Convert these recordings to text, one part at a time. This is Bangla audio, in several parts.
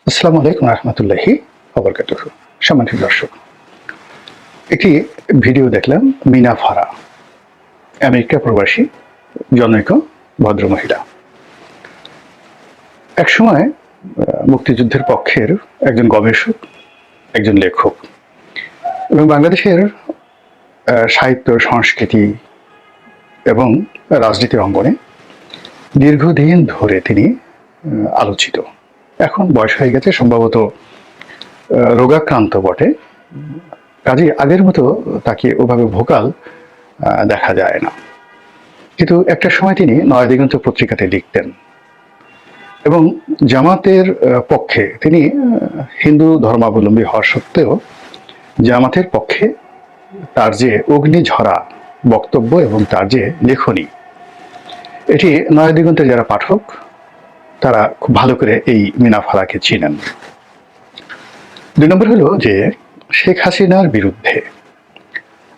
আসসালামু আলাইকুম রহমতুল্লাহি ওয়া সম্মানিত দর্শক, একটি ভিডিও দেখলাম। মিনা ফারা, আমেরিকা প্রবাসী জনৈক ভদ্রমহিলা, একসময় মুক্তিযুদ্ধের পক্ষের একজন গবেষক, একজন লেখক এবং বাংলাদেশের সাহিত্য, সংস্কৃতি এবং রাজনীতির অঙ্গনে দীর্ঘদিন ধরে তিনি আলোচিত। এখন বয়স হয়ে গেছে, সম্ভবত রোগাক্রান্ত বটে, কাজেই আগের মতো তাকে ওভাবে ভোকাল দেখা যায় না। কিন্তু একটা সময় তিনি নয়াদিগন্ত পত্রিকাতে লিখতেন এবং জামাতের পক্ষে, তিনি হিন্দু ধর্মাবলম্বী হওয়া সত্ত্বেও জামাতের পক্ষে তার যে অগ্নিঝরা বক্তব্য এবং তার যে লেখনী, এটি নয়াদিগন্তের যারা পাঠক তারা খুব ভালো করে এই মিনা ফারাকে চিনেন। 2 নম্বর হলো যে শেখ হাসিনার বিরুদ্ধে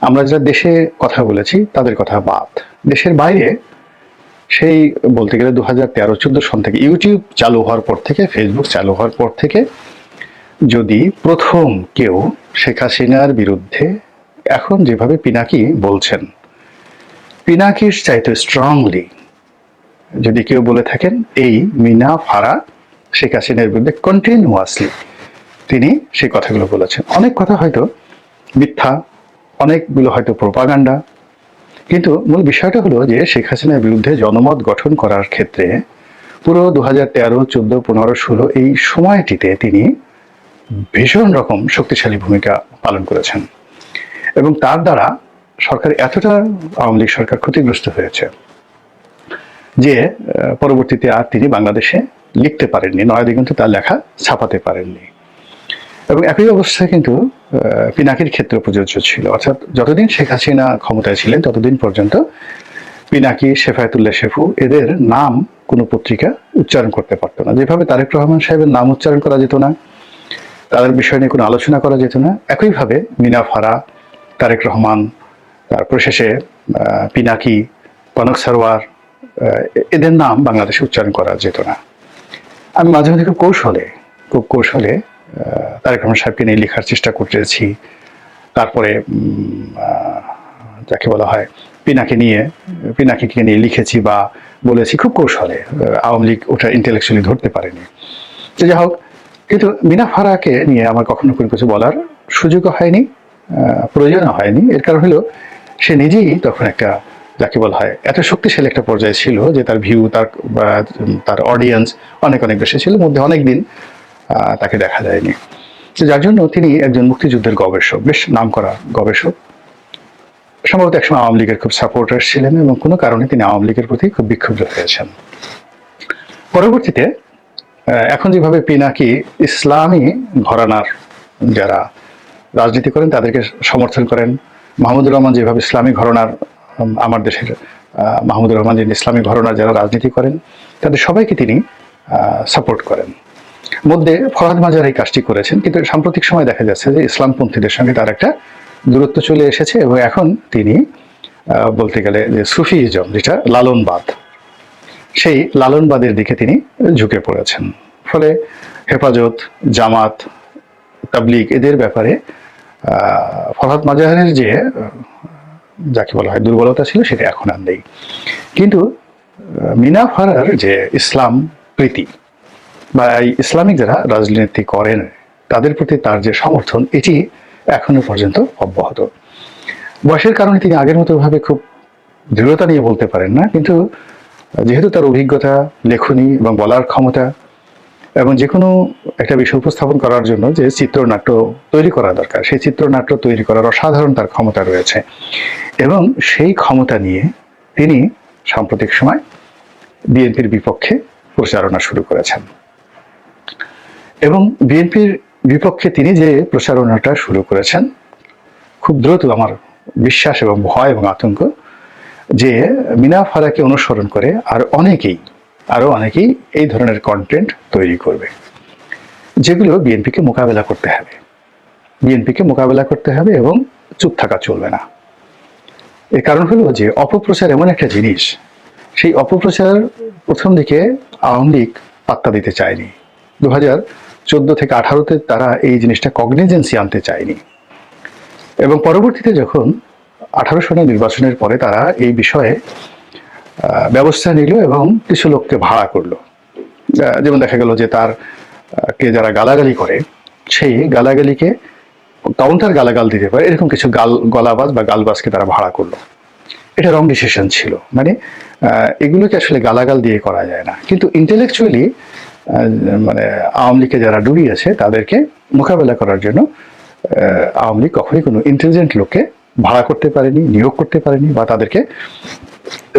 আমরা যারা দেশে কথা বলেছি তাদের কথা বাদ, দেশের বাইরে সেই বলতে গেলে 2013-14 সন থেকে ইউটিউব চালু হওয়ার পর থেকে, ফেসবুক চালু হওয়ার পর থেকে যদি প্রথম কেউ শেখ হাসিনার বিরুদ্ধে এখন যেভাবে পিনাকি বলছেন, পিনাকির চাইতে স্ট্রংলি যদি কেউ বলে থাকেন, এই মিনা ফারা শেখ হাসিনার বিরুদ্ধে কন্টিনিউয়াসলি তিনি সেই কথাগুলো বলেছেন। অনেক কথা হয়তো মিথ্যা, অনেকগুলো হয়তো প্রোপাগান্ডা, কিন্তু মূল বিষয়টা হলো যে শেখ হাসিনার বিরুদ্ধে জনমত গঠন করার ক্ষেত্রে পুরো 2013, 14, 15, 16 এই সময়টিতে তিনি ভীষণ রকম শক্তিশালী ভূমিকা পালন করেছেন এবং তার দ্বারা সরকার এতটা, আওয়ামী লীগ সরকার ক্ষতিগ্রস্ত হয়েছে যে পরবর্তীতে আর তিনি বাংলাদেশে লিখতে পারেননি, নয়াদিগন্ত তার লেখা ছাপাতে পারেননি। এবং একই অবস্থা কিন্তু পিনাকির ক্ষেত্রে প্রযোজ্য ছিল, অর্থাৎ যতদিন শেখ হাসিনা ক্ষমতায় ছিলেন ততদিন পর্যন্ত পিনাকি, শেফায়েতুল্লাহ শেফু এদের নাম কোনো পত্রিকা উচ্চারণ করতে পারত না। যেভাবে তারেক রহমান সাহেবের নাম উচ্চারণ করা যেত না, তাদের বিষয় নিয়ে কোনো আলোচনা করা যেত না, একইভাবে মিনা ফারা, তারেক রহমান, তারপর শেষে পিনাকি, কনক সারওয়ার, এদের নাম বাংলাদেশে উচ্চারণ করা যেত না। আমি মাঝে মাঝে খুব কৌশলে তারেক রহমান সাহেবকে নিয়ে লেখার চেষ্টা করতেছি, তারপরে যাকে বলা হয় পিনাকিকে নিয়ে লিখেছি বা বলেছি খুব কৌশলে। আওয়ামী লীগ ওটা ইন্টেলেকচুয়ালি ধরতে পারেনি। যাই হোক, কিন্তু মিনা ফারাকে নিয়ে আমার কখনো কোনো কিছু বলার সুযোগও হয়নি, প্রয়োজনও হয়নি। এর কারণ হলো সে নিজেই তখন একটা, যাকে বলা হয়, এত শক্তিশালী একটা পর্যায়ে ছিল যে তার ভিউ, তার অডিয়েন্স অনেক বেশি ছিল, মধ্যে অনেক দিন তাকে দেখা যায়নি। যার জন্য তিনি একজন মুক্তিযুদ্ধের গবেষক, বেশ নামকরা গবেষক, সম্ভবত একসময় আওয়ামী লীগের খুব সাপোর্টার ছিলেন এবং কোনো কারণে তিনি আওয়ামী লীগের প্রতি খুব বিক্ষুব্ধ হয়েছেন। পরবর্তীতে এখন যেভাবে পিনাকি ইসলামী ঘরানার যারা রাজনীতি করেন তাদেরকে সমর্থন করেন, মাহমুদুর রহমান যেভাবে ইসলামী ঘরানার, আমার দেশের মাহমুদুর রহমান যে ইসলামী ঘরানার যারা রাজনীতি করেন তাদের সবাইকে তিনি সাপোর্ট করেন। মধ্যে ফরহাদ মাজার এই কাজটি করেছেন, কিন্তু সাম্প্রতিক সময় দেখা যাচ্ছে যে ইসলামপন্থীদের সঙ্গে তার একটা দূরত্ব চলে এসেছে এবং এখন তিনি বলতে গেলে যে সুফিজম, যেটা লালনবাদ, সেই লালনবাদের দিকে তিনি ঝুঁকে পড়েছেন। ফলে হেফাজত, জামাত, তাবলিগ এদের ব্যাপারে ফরহাদ মাজারের যে, যাকে বলা হয়, দুর্বলতা ছিল সেটা এখন আর নেই। কিন্তু মিনা ফারার যে ইসলাম প্রীতি বা ইসলামিক যারা রাজনীতি করেন তাদের প্রতি তার যে সমর্থন, এটি এখনো পর্যন্ত অব্যাহত। বয়সের কারণে তিনি আগের মতো ভাবে খুব দৃঢ়তা নিয়ে বলতে পারেন না, কিন্তু যেহেতু তার অভিজ্ঞতা, লেখনী এবং বলার ক্ষমতা এবং যে কোনো একটা বিষয় উপস্থাপন করার জন্য যে চিত্রনাট্য তৈরি করা দরকার, সেই চিত্রনাট্য তৈরি করার অসাধারণ তার ক্ষমতা রয়েছে এবং সেই ক্ষমতা নিয়ে তিনি সাম্প্রতিক সময় বিএনপির বিপক্ষে প্রচারণা শুরু করেছেন। এবং বিএনপির বিপক্ষে তিনি যে প্রচারণাটা শুরু করেছেন, খুব দ্রুত আমার বিশ্বাস এবং ভয় এবং আতঙ্ক যে মিনা ফারাকে অনুসরণ করে আরো অনেকেই এই ধরনের কন্টেন্ট তৈরি করবে, যেগুলো বিএনপিকে মোকাবেলা করতে হবে এবং চুপ থাকা চলবে না। এর কারণ হলো যে অপপ্রচার এমন একটা জিনিস, সেই অপপ্রচার প্রথম দিকে আওয়ামী লীগ পাত্তা দিতে চায়নি। 14 থেকে 18-তে তারা এই জিনিসটা কগনিজেন্সি আনতে চায়নি, এবং পরবর্তীতে যখন 18 সনের নির্বাচনের পরে তারা এই বিষয়ে ব্যবস্থা নিল এবং কিছু লোককে ভাড়া করলো। যেমন দেখা গেল যে তার কে যারা গালাগালি করে সেই গালাগালিকে কাউন্টার গালাগাল দিতে পারে এরকম কিছু গলাবাজ বা গালবাজকে তারা ভাড়া করলো। এটা রং ডিসিশন ছিল, মানে এগুলোকে আসলে গালাগাল দিয়ে করা যায় না, কিন্তু ইন্টেলেকচুয়ালি মানে আওয়ামী লীগকে যারা ডুবিয়েছে তাদেরকে মোকাবেলা করার জন্য আওয়ামী লীগ কখনোই কোনো ইন্টেলিজেন্ট লোককে ভাড়া করতে পারেনি, নিয়োগ করতে পারেনি বা তাদেরকে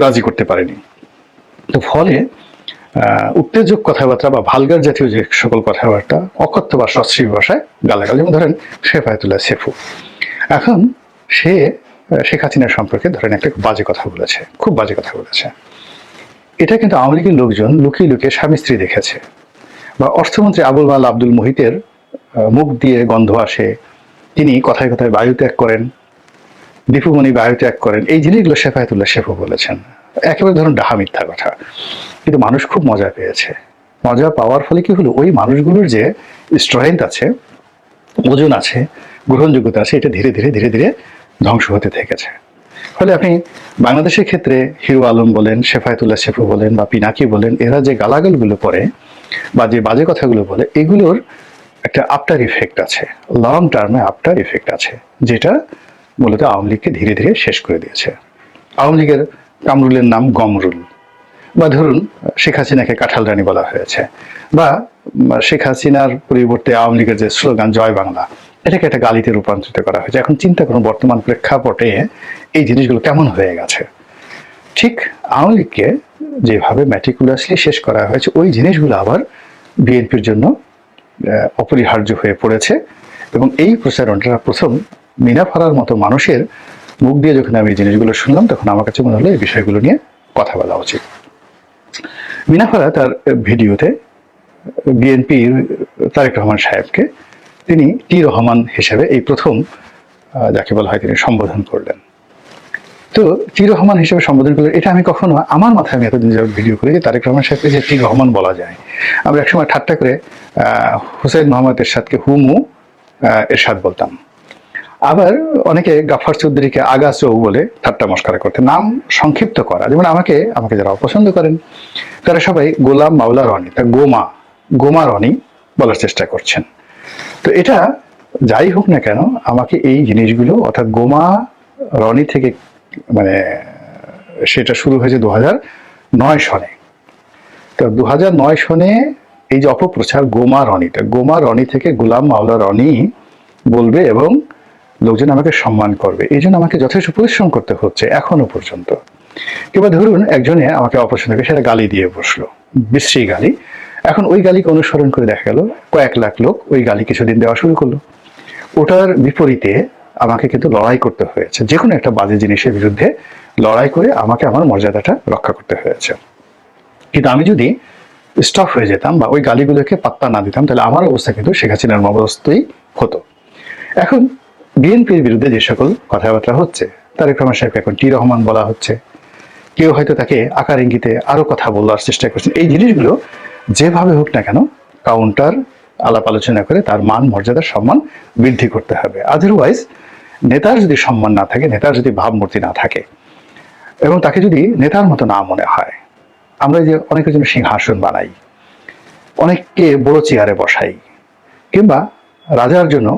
রাজি করতে পারেনি। তো ফলে উত্তেজক কথাবার্তা বা ভালগার জাতীয় যে সকল কথাবার্তা, অকথ্য বা সশ্রী ভাষায় গালাগাল, যেমন ধরেন শেফায়েতুল্লাহ সেফু, এখন সে শেখ হাসিনার সম্পর্কে ধরেন একটা বাজে কথা বলেছে, খুব বাজে কথা বলেছে। এটা কিন্তু আওয়ামী লীগের লোকজন লুকিয়ে লুকিয়ে স্বামী স্ত্রী দেখেছে, বা অর্থমন্ত্রী আবুল মাল আব্দুল মুহিতের মুখ দিয়ে গন্ধ আসে, তিনি কথায় কথায় বায়ু ত্যাগ করেন, দীপুমণি বায়ু ত্যাগ করেন, এই জিনিসগুলো শেফায়েতুল্লাহ সেফু বলেছেন। একেবারে ধরুন ডাহা মিথ্যা কথা, কিন্তু মানুষ খুব মজা পেয়েছে। মজা পাওয়ার ফলে কি হলো, ওই মানুষগুলোর যে স্ট্রেংথ আছে, ওজন আছে, গ্রহণযোগ্যতা আছে, এটা ধীরে ধীরে ধীরে ধীরে ধ্বংস হতে থেকেছে। ফলে আপনি বাংলাদেশের ক্ষেত্রে হিরো আলম বলেন, শেফায়েতুল্লাহ সেফু বলেন বা পিনাকি বলেন, এরা যে গালাগালগুলো পড়ে বা যে বাজে কথাগুলো বলে, এগুলোর একটা আফটার ইফেক্ট আছে, লং টার্মে আফটার ইফেক্ট আছে, যেটা মূলত আওয়ামী লীগকে ধীরে ধীরে শেষ করে দিয়েছে। আওয়ামী লীগের কামরুলের নাম গমরুল, বা ধরুন শেখ হাসিনাকে কাঁঠাল রানী বলা হয়েছে, বা শেখ হাসিনার পরিবর্তে আওয়ামী লীগের যে স্লোগান জয় বাংলা, এটাকে একটা গালিতে রূপান্তরিত করা হয়েছে। এখন চিন্তা করুন বর্তমান প্রেক্ষাপটে এই জিনিসগুলো কেমন হয়ে গেছে। ঠিক আওয়ামী লীগকে যেভাবে ম্যাটিকুলাসলি শেষ করা হয়েছে, ওই জিনিসগুলো আবার বিএনপির জন্য অপরিহার্য হয়ে পড়েছে। এবং এই প্রচারণটা প্রথম মিনা ফারার মতো মানুষের মুখ দিয়ে যখন আমি এই জিনিসগুলো শুনলাম, তখন আমার কাছে মনে হলো এই বিষয়গুলো নিয়ে কথা বলা উচিত। মিনা ফারা তার ভিডিওতে বিএনপির তারেক রহমান সাহেবকে তিনি টি রহমান হিসেবে এই প্রথম যাকে বলা হয় তিনি সম্বোধন করলেন। তো টি রহমান হিসেবে সম্বোধন করলেন, এটা আমি কখনো আমার মাথায় আমি এতদিন যাবত ভিডিও করি যে তারেক রহমান সাহেবকে যে টি রহমান বলা যায়। আমরা একসময় ঠাট্টা করে হুসাইন মোহাম্মদ এরশাদকে হুমু এরশাদ বলতাম। আবার অনেকে গাফফার চৌধুরীকে আগা চৌ বলে ঠাট্টা মস্করা করতে, নাম সংক্ষিপ্ত করা। যেমন আমাকে যারা অপছন্দ করেন তারা সবাই গোলাম মাওলা রনি, তা গোমা রনি বলার চেষ্টা করছেন। তো এটা যাই হোক না কেন, আমাকে এই জিনিসগুলো অর্থাৎ গোমা রনি থেকে মানে সেটা শুরু হয়েছে 2009 সনে। তো 2009 সনে এই যে অপপ্রচার গোমা রনি থেকে গোলাম মাওলা রনি বলবে এবং লোকজন আমাকে সম্মান করবে, এই জন্য আমাকে যথেষ্ট পরিশ্রম করতে হচ্ছে এখনো পর্যন্ত। কিংবা ধরুন একজনে আমাকে অপছন্দ করে সেটা গালি দিয়ে বসলো, বিশ্রী গালি। এখন ওই গালিকে অনুসরণ করে দেখা গেল কয়েক লাখ লোক ওই গালি কিছুদিন দেওয়া শুরু করলো। ওটার বিপরীতে আমাকে কিন্তু লড়াই করতে হয়েছে, যে কোনো একটা বাজে জিনিসের বিরুদ্ধে লড়াই করে আমাকে আমার মর্যাদাটা রক্ষা করতে হয়েছে। কিন্তু আমি যদি স্টপ হয়ে যেতাম বা ওই গালিগুলোকে পাত্তা না দিতাম, তাহলে আমার অবস্থা কিন্তু শেখ হাসিনার অবস্থাই হতো। এখন বিএনপির বিরুদ্ধে যে সকল কথাবার্তা হচ্ছে, তারেক রহমান সাহেবকে এখন টি রহমান বলা হচ্ছে, কেউ হয়তো তাকে আকার ইঙ্গিতে আরো কথা বলার চেষ্টা করছেন। এই জিনিসগুলো যেভাবে হোক না কেন কাউন্টার আলাপ আলোচনা করে তার মান মর্যাদা সম্মান বৃদ্ধি করতে হবে। আদারওয়াইজ নেতার যদি সম্মান না থাকে, নেতার যদি ভাবমূর্তি না থাকে এবং তাকে যদি নেতার মতো না মনে হয়, আমরা যে অনেকের জন্য সিংহাসন বানাই, অনেককে বড় চেয়ারে বসাই, কিংবা রাজার জন্য